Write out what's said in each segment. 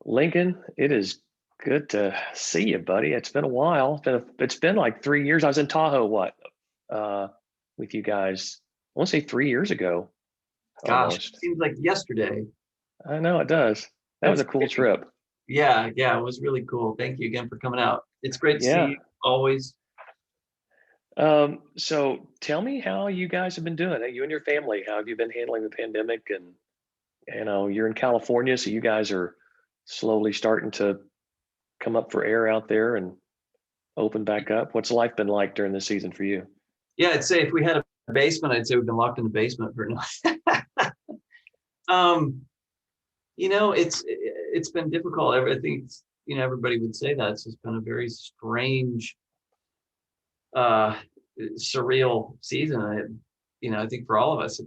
Lincoln, it is good to see you, buddy. It's been a while. It's been like 3 years. I was in Tahoe, uh, with you guys. I want to say 3 years ago, Gosh, it almost. seems like yesterday. I know it does. That was That's a cool great. trip. Yeah, it was really cool. Thank you again for coming out. It's great to see Yeah. you always. So tell me how you guys have been doing. You and your family, how have you been handling the pandemic? And you're in California, so you guys are slowly starting to come up for air out there and open back up. What's life been like during this season for you? Yeah, I'd say if we had a basement, I'd say we've been locked in the basement for now. um, it's been difficult. I think everybody would say that it's just been a very strange, uh, surreal season. I think for all of us,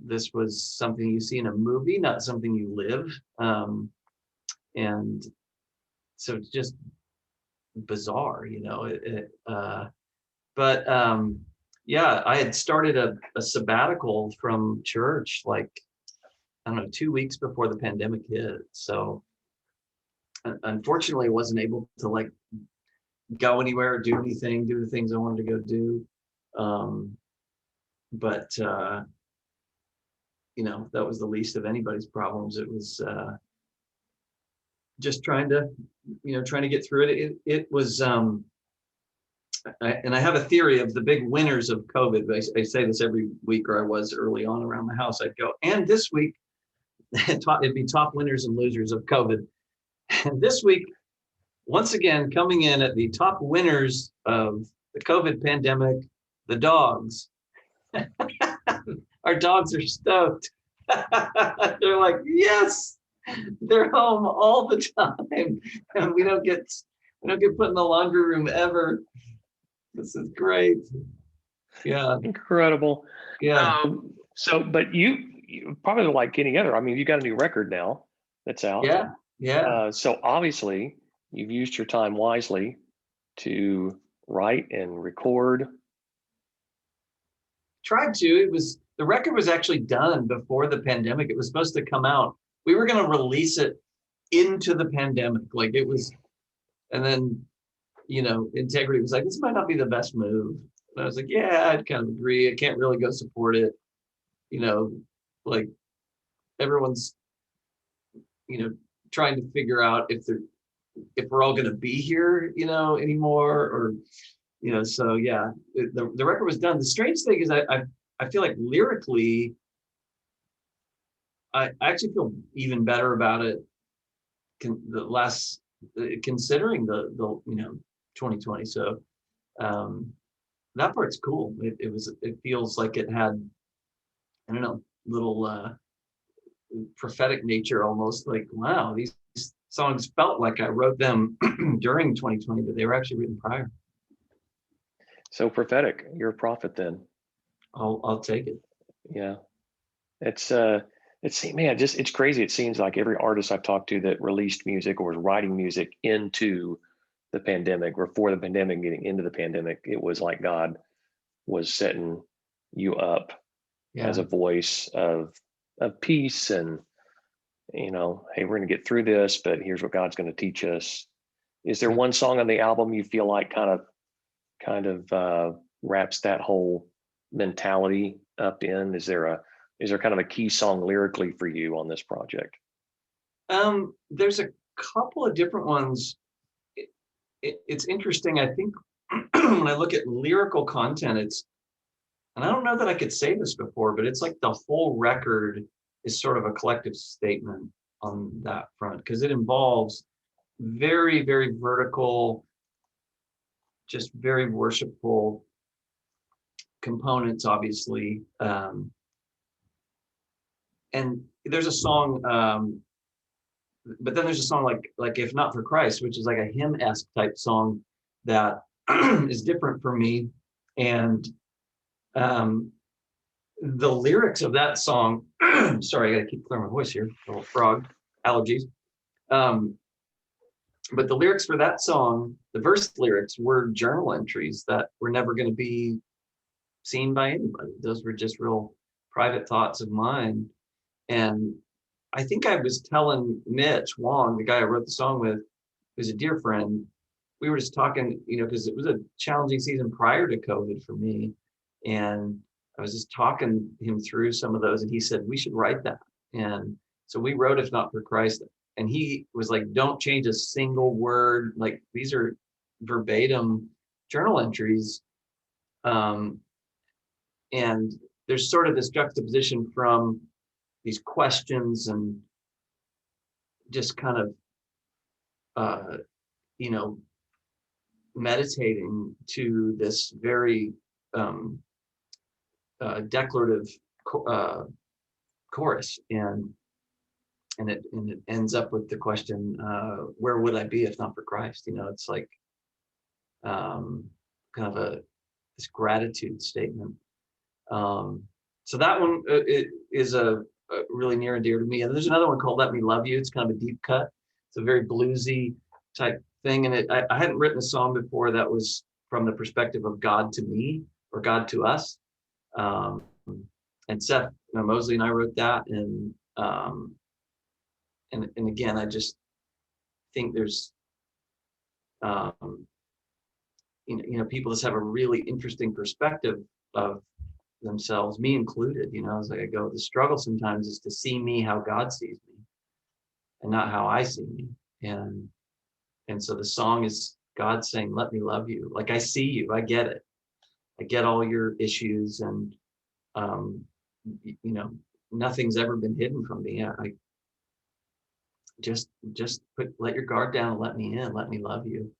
this was something you see in a movie, not something you live. And so it's just bizarre, but yeah, I had started a sabbatical from church, like, I don't know, 2 weeks before the pandemic hit. So unfortunately, I wasn't able to like go anywhere or do anything, do the things I wanted to go do. But that was the least of anybody's problems. It was just trying to get through it. It was, and I have a theory of the big winners of COVID. I say this every week, or I was early on around the house. I'd go, and this week, it'd be top winners and losers of COVID. And this week, once again, coming in at the top winners of the COVID pandemic, the dogs. Our dogs are stoked. They're like, yes, they're home all the time, and we don't get put in the laundry room ever. This is great. Yeah. Incredible. Yeah. But you probably like any other. I mean, you got a new record now that's out. Yeah. Yeah. So obviously, you've used your time wisely to write and record. Tried to. The record was actually done before the pandemic. It was supposed to come out. We were going to release it into the pandemic, like it was, and then Integrity was like, this might not be the best move. And I was like, yeah, I'd kind of agree. I can't really go support it. Like everyone's, trying to figure out if we're all going to be here, anymore, or, so yeah, the record was done. The strange thing is I feel like lyrically, I actually feel even better about it considering the 2020. So that part's cool. It feels like it had, I don't know, little prophetic nature almost, like, wow, these songs felt like I wrote them during 2020, but they were actually written prior. So prophetic. You're a prophet then. I'll take it. Yeah. It's it's crazy. It seems like every artist I've talked to that released music or was writing music into the pandemic or for the pandemic, getting into the pandemic, it was like God was setting you up as a voice of peace and, hey, we're going to get through this, but here's what God's going to teach us. Is there one song on the album you feel like kind of wraps that whole mentality up in? Is there kind of a key song lyrically for you on this project? There's a couple of different ones. It's interesting. I think when I look at lyrical content, and I don't know that I could say this before, but it's like the whole record is sort of a collective statement on that front, because it involves very, very vertical, just very worshipful components, obviously. And there's a song, but then there's a song like If Not for Christ, which is like a hymn-esque type song that is different for me. And the lyrics of that song, sorry, I gotta keep clearing my voice here, little frog, allergies. But the lyrics for that song, the verse lyrics, were journal entries that were never going to be seen by anybody. Those were just real private thoughts of mine. And I think I was telling Mitch Wong, the guy I wrote the song with, who's a dear friend, we were just talking, because it was a challenging season prior to COVID for me. And I was just talking him through some of those, and he said, we should write that. And so we wrote If Not for Christ. And he was like, don't change a single word. Like, these are verbatim journal entries. And there's sort of this juxtaposition from these questions and just kind of, meditating to this very declarative chorus, and it ends up with the question, where would I be if not for Christ? It's like kind of this gratitude statement. So that one is a really near and dear to me. And there's another one called Let Me Love You. It's kind of a deep cut. It's a very bluesy type thing. And I hadn't written a song before that was from the perspective of God to me or God to us. And Seth Mosley and I wrote that. And again, I just think there's, people just have a really interesting perspective of themselves, me included. As I go, the struggle sometimes is to see me how God sees me and not how I see me. And so the song is God saying, let me love you. Like, I see you, I get it. I get all your issues, and nothing's ever been hidden from me. I just let your guard down and let me in, let me love you.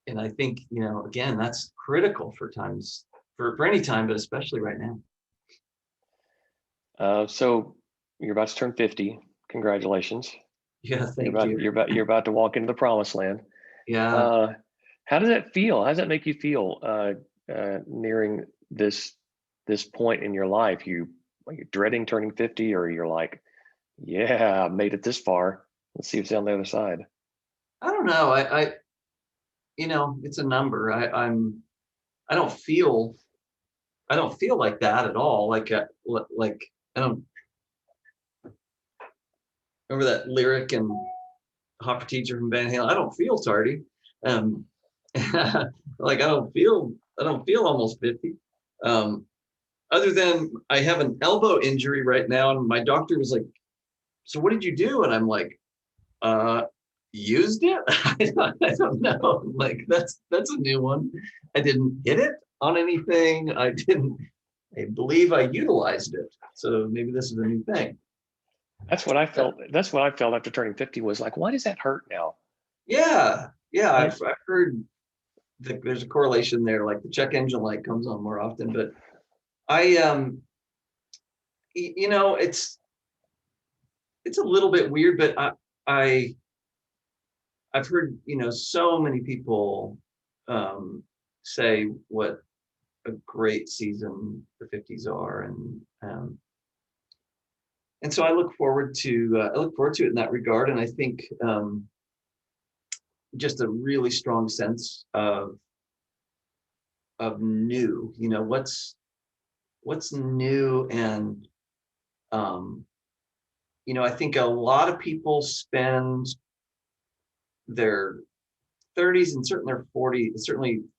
And I think, again, that's critical for times, for any time, but especially right now. So you're about to turn 50. Congratulations. Yeah, thank you. You're about to walk into the promised land. Yeah. How does that feel? How does that make you feel nearing this point in your life? Are you dreading turning 50, or you're like, yeah, I made it this far. Let's see what's on the other side. I don't know. I it's a number. I don't feel like that at all. Like I don't remember that lyric in Hot for Teacher from Van Halen. I don't feel tardy. Like I don't feel almost 50. Other than I have an elbow injury right now, and my doctor was like, so what did you do? And I'm like, used it. I don't know. Like that's a new one. I didn't hit it on anything. I believe I utilized it. So maybe this is a new thing. That's what I felt. That's what I felt after turning 50, was like, why does that hurt now? Yeah. I've heard that there's a correlation there. Like the check engine light comes on more often, but it's a little bit weird, but I've heard, so many people say what a great season the 50s are, and so I look forward to it in that regard. And I think just a really strong sense of new. What's new, and I think a lot of people spend their 30s and certainly their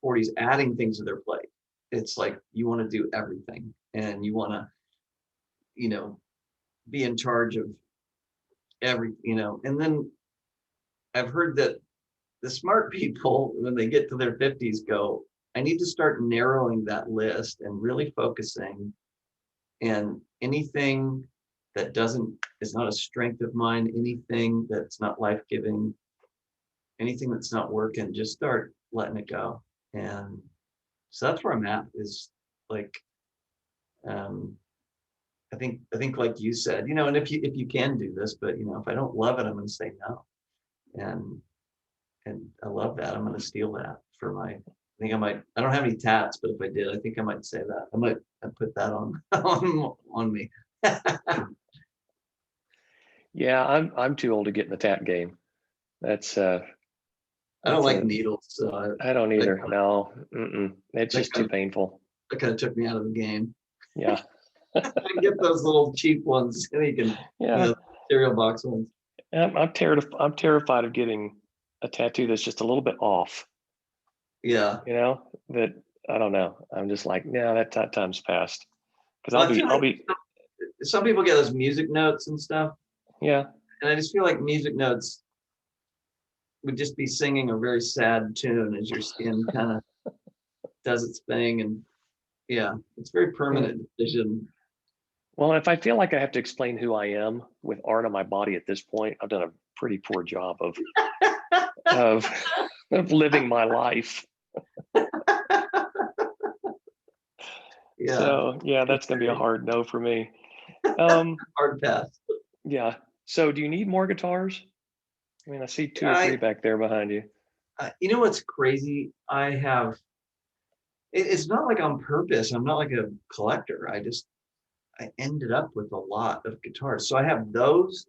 40s adding things to their plate. It's like you want to do everything, and you want to be in charge of and then I've heard that the smart people, when they get to their 50s, go, I need to start narrowing that list and really focusing, and anything that is not a strength of mine, anything that's not life-giving, anything that's not working, just start letting it go. And so that's where I'm at, is like, I think like you said, and if you can do this, but if I don't love it, I'm going to say no. And I love that. I'm going to steal that for I don't have any tats, but if I did, I think I might say that. I might put that on me. Yeah, I'm too old to get in the tat game. That's I don't like needles. So I don't either. No, it's just too painful. That kind of took me out of the game. Yeah. I get those little cheap ones. And you can, Yeah. cereal box ones. I'm terrified of getting a tattoo that's just a little bit off, Yeah. that I don't know. I'm just like, no, that time's past. Because Well, I feel I'll like be, some people get those music notes and stuff. yeah. And I just feel like music notes would just be singing a very sad tune as your skin kind of does its thing. And yeah, it's very Yeah. permanent decision. Well, if I feel like I have to explain who I am with art on my body at this point, I've done a pretty poor job of of living my life. Yeah, So yeah, that's gonna be a hard no for me. Um, hard pass. yeah. So do you need more guitars? I mean, I see two or three I, back there behind you. you know what's crazy? It's not like on purpose. I'm not like a collector. I ended up with a lot of guitars. So I have those,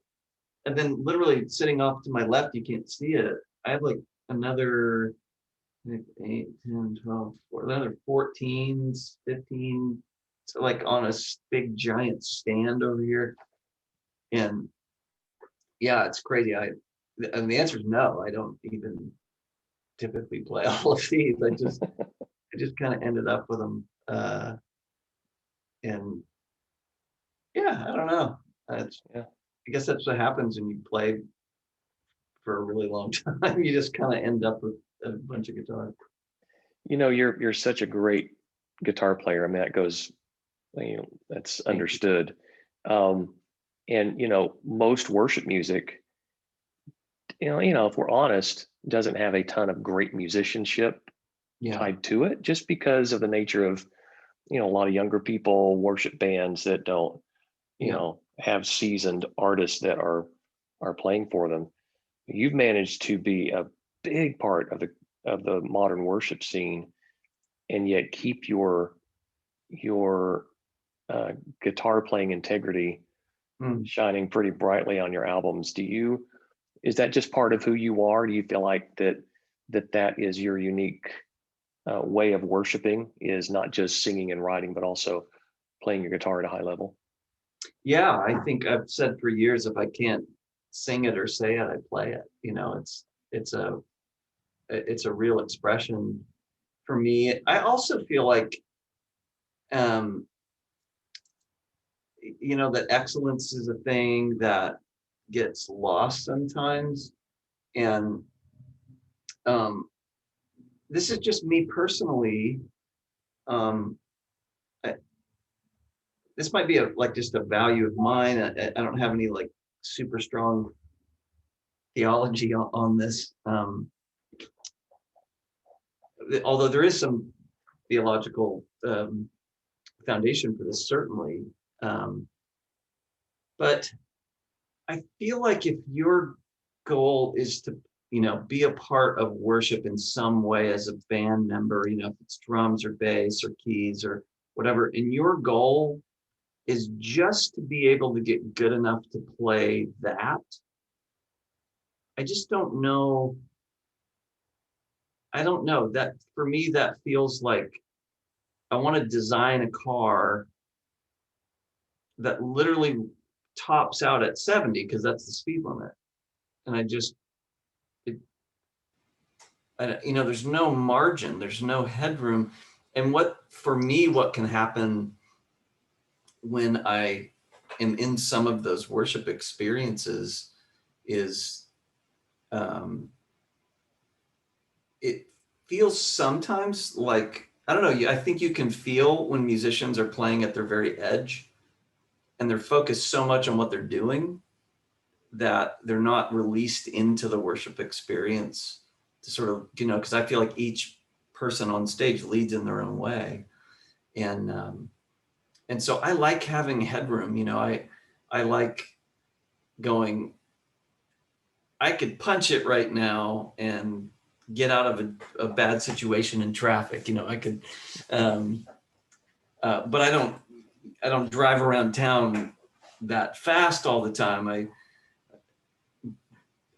and then literally sitting off to my left, you can't see it. I have like another 8, 10, 12, another 14s, 15, so like on a big giant stand over here. And yeah, it's crazy. And the answer is no. I don't even typically play all of these. I just kind of ended up with them. And yeah, I don't know. It's, Yeah. I guess that's what happens when you play for a really long time. You just kind of end up with a bunch of guitars. You're such a great guitar player. I mean, that's Thank you. understood. Um, and most worship music, if we're honest, doesn't have a ton of great musicianship Yeah, tied to it, just because of the nature of a lot of younger people, worship bands that don't yeah, have seasoned artists that are playing for them. You've managed to be a big part of the modern worship scene, and yet keep your guitar playing integrity mm. shining pretty brightly on your albums. Is that just part of who you are? Do you feel like that is your unique way of worshiping, is not just singing and writing, but also playing your guitar at a high level? Yeah. I think I've said for years, if I can't sing it or say it, I play it. It's a it's a real expression for me. I also feel like um, that excellence is a thing that gets lost sometimes. And um, this is just me personally. Um, I, this might be like just a value of mine. I don't have any like super strong theology on this. Although there is some theological foundation for this, certainly. Um, but I feel like if your goal is to, be a part of worship in some way as a band member, if it's drums or bass or keys or whatever, and your goal is just to be able to get good enough to play that, I just don't know. I don't know that for me, that feels like I want to design a car that literally tops out at 70 because that's the speed limit. And it, there's no margin, there's no headroom. And for me, what can happen when I am in some of those worship experiences is it feels sometimes like, I don't know, I think you can feel when musicians are playing at their very edge and they're focused so much on what they're doing that they're not released into the worship experience to sort of, because I feel like each person on stage leads in their own way. And so I like having headroom. I like going, I could punch it right now and get out of a bad situation in traffic. I could, but I don't drive around town that fast all the time.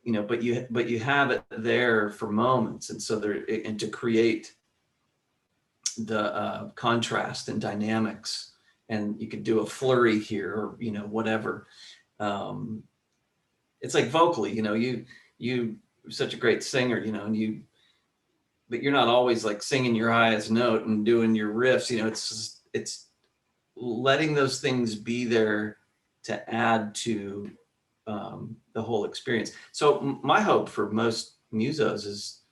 But you have it there for moments. And so and to create the contrast and dynamics and you could do a flurry here or, whatever. It's like vocally, you such a great singer, but you're not always like singing your highest note and doing your riffs. It's letting those things be there to add to the whole experience. So my hope for most musos is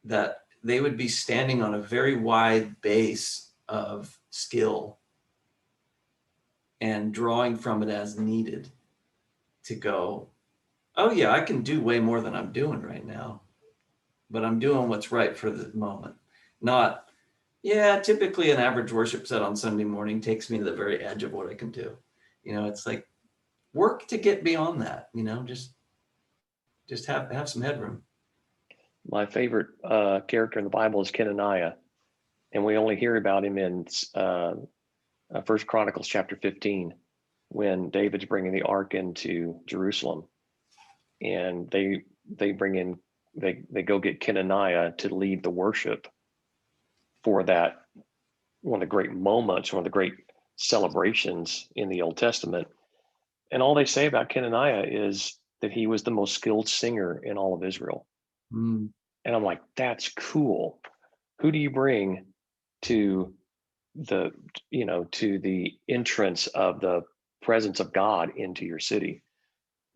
that they would be standing on a very wide base of skill and drawing from it as needed to go, oh yeah, I can do way more than I'm doing right now, but I'm doing what's right for the moment. Not, yeah, typically an average worship set on Sunday morning takes me to the very edge of what I can do. It's like work to get beyond that, just have some headroom. My favorite character in the Bible is Kenaniah, and we only hear about him in First Chronicles chapter 15, when David's bringing the ark into Jerusalem, and they go get Kenaniah to lead the worship for that, one of the great moments, one of the great celebrations in the Old Testament. And all they say about Kenaniah is that he was the most skilled singer in all of Israel. Mm. And I'm like, that's cool. Who do you bring to the entrance of the presence of God into your city?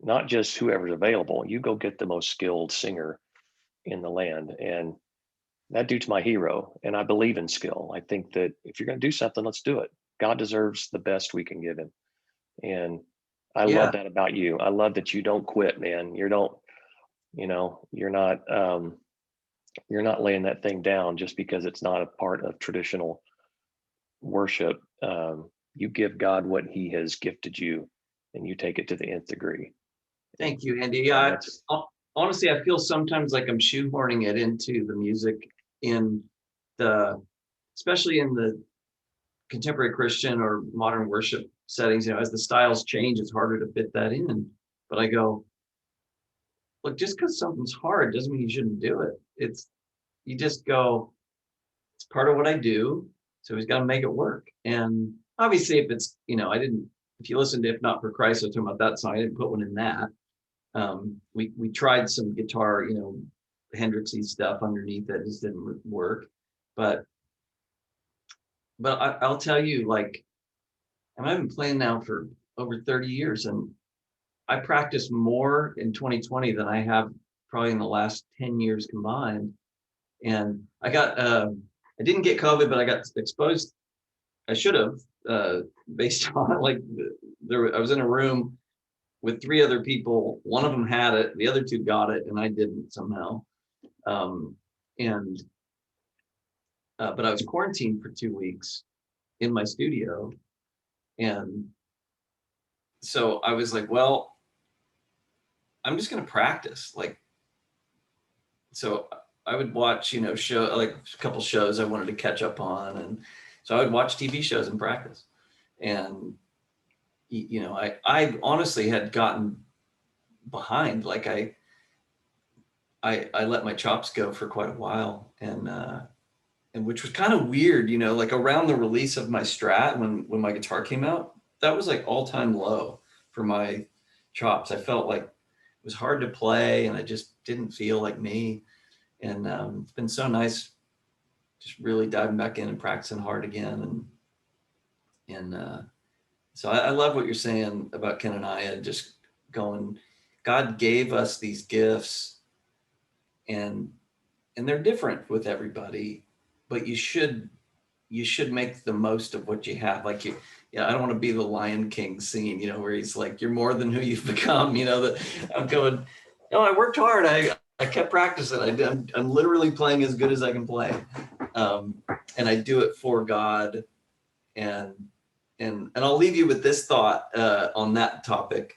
Not just whoever's available. You go get the most skilled singer in the land. And that dude's my hero. And I believe in skill. I think that if you're going to do something, let's do it. God deserves the best we can give him. And I Yeah. love that about you. I love that you don't quit, man. You're not laying that thing down just because it's not a part of traditional worship. You give God what he has gifted you, and you take it to the nth degree. Thank you, Andy. And Yeah, that's, honestly, I feel sometimes like I'm shoehorning it into the music in especially in the contemporary Christian or modern worship settings. As the styles change, it's harder to fit that in. But I go, look, just because something's hard doesn't mean you shouldn't do it. You just go, it's part of what I do, so he's got to make it work. And obviously, if you listen to If Not for Christ, I was talking about that song, I didn't put one in that. We tried some guitar, Hendrixy stuff underneath that just didn't work. But I'll tell you, like, I've been playing now for over 30 years, and I practiced more in 2020 than I have probably in the last 10 years combined. And I didn't get COVID, but I got exposed. I should have, based on I was in a room with 3 other people. One of them had it, the other 2 got it, and I didn't somehow. But I was quarantined for 2 weeks in my studio. And so I was like, well, I'm just going to practice. So I would watch, show like a couple shows I wanted to catch up on. And so I would watch TV shows and practice. And, I honestly had gotten behind. Like I let my chops go for quite a while. And which was kind of weird, like around the release of my Strat, when my guitar came out, that was like all-time low for my chops. I felt like it was hard to play, and I just didn't feel like me. And it's been so nice just really diving back in and practicing hard again. And so I love what you're saying about Ken and I, and just going, God gave us these gifts, and they're different with everybody, but you should make the most of what you have. I don't want to be the Lion King scene, where he's like, you're more than who you've become. That I'm going, no, I worked hard. I kept practicing. I'm literally playing as good as I can play. And I do it for God. And I'll leave you with this thought on that topic.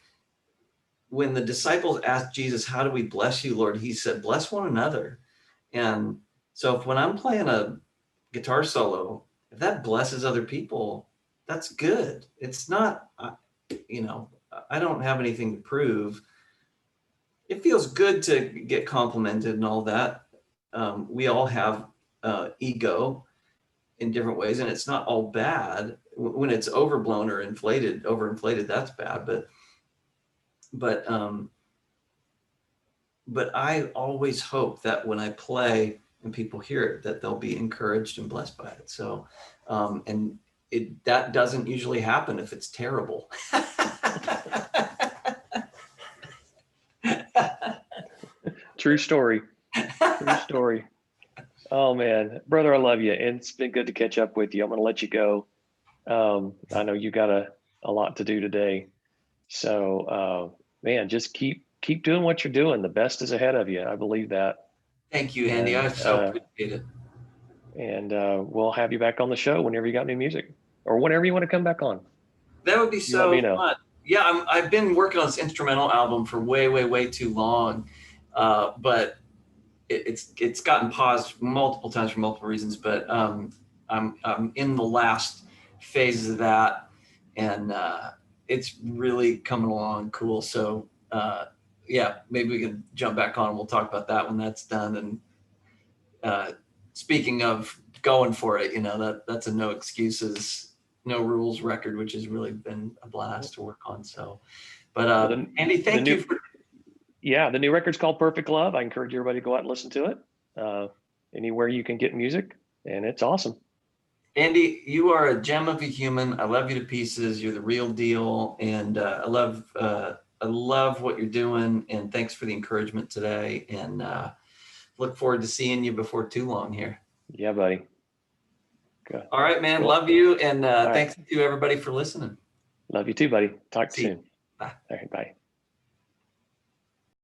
When the disciples asked Jesus, how do we bless you, Lord? He said, bless one another. And so when I'm playing a guitar solo, if that blesses other people, that's good. It's not, I don't have anything to prove. It feels good to get complimented and all that. We all have ego in different ways, and it's not all bad. when it's overblown or overinflated, that's bad. But I always hope that when I play and people hear it, that they'll be encouraged and blessed by it. So, and that doesn't usually happen if it's terrible. True story. True story. Oh man, brother, I love you, and it's been good to catch up with you. I'm gonna let you go. I know you got a lot to do today, so man, just keep doing what you're doing. The best is ahead of you. I believe that. Thank you, Andy. I so appreciate it. And we'll have you back on the show whenever you got new music, or whenever you want to come back on. That would be You let me so know. fun. Yeah, I've been working on this instrumental album for way too long, but it's gotten paused multiple times for multiple reasons. But I'm in the last phases of that, and it's really coming along cool. So yeah, maybe we can jump back on and we'll talk about that when that's done. And speaking of going for it, that's a no excuses, no rules record, which has really been a blast to work on. So, but Andy, thank you for. Yeah, the new record's called Perfect Love. I encourage everybody to go out and listen to it anywhere you can get music, and it's awesome. Andy, you are a gem of a human. I love you to pieces. You're the real deal, and I love what you're doing. And thanks for the encouragement today. And look forward to seeing you before too long here. Yeah, buddy. Good. All right, man. Cool. Love you, and thanks right. to everybody for listening. Love you too, buddy. Talk soon. Bye. All right, bye.